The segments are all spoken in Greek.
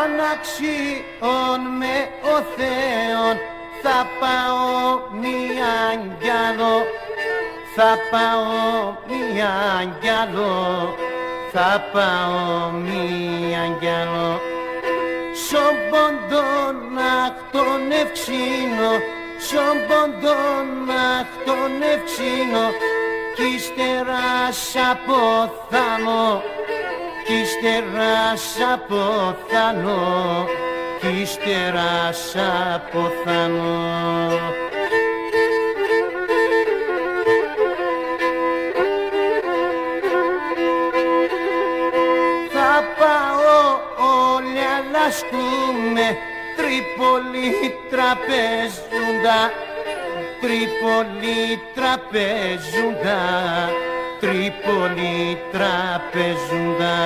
αναξίων με ο Θεόν θα πάω μίαν κι άλλο, θα πάω μίαν κι άλλο, θα πάω μίαν κι άλλο. Σον ποντον αχ τον ευξήνω, σον ποντον αχ τον ευξήνω, κι ύστερα σ' αποθάνω, κι ύστερα σ' αποθάνω, κι ύστερα σ' αποθάνω. Θα πάω όλοι αλλασκούμε, Τρίπολη τραπεζούντα, Τρίπολη τραπεζούντα, Τρίπολη τραπεζούντα.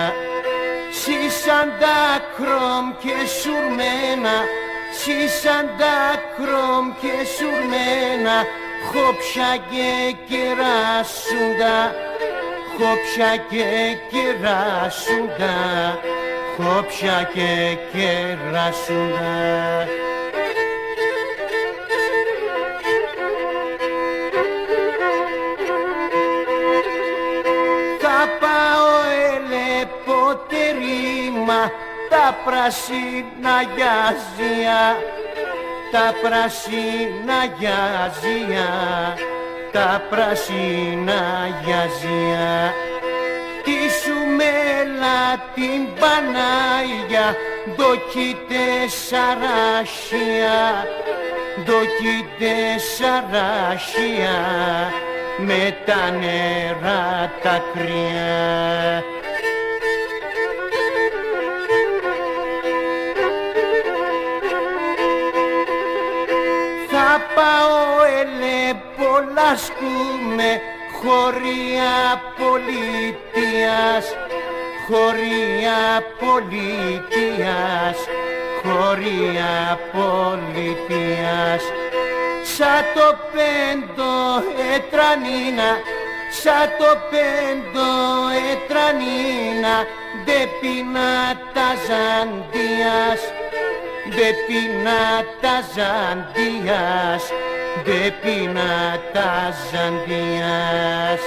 Σύσαν τα κρόμ και σουρμένα, σύσαν τα κρόμ και σουρμένα, χώψα και κεράσουντα, χώψα και κεράσουντα, χώψα και κεράσουντα. Θα πάω ελεποτερήμα, τα πράσινα γιάζια, τα πράσινα γιάζια, τα πράσινα γιάζια. Τι σου μέλα την Πανάγια, ντοκίτε σαράσια, ντοκίτε σαράσια, με τα νερά τα κρύα. Θα πάω ελεπολασκούμε, χωρία πολιτείας, χωρία πολιτείας, χωρία πολιτείας. Σαν το πέντο ετρανίνα, σαν το πέντο ετρανίνα, δε πεινά τα Ζαντίας, δε πεινά τα Ζαντίας, δε πεινά τα Ζαντίας.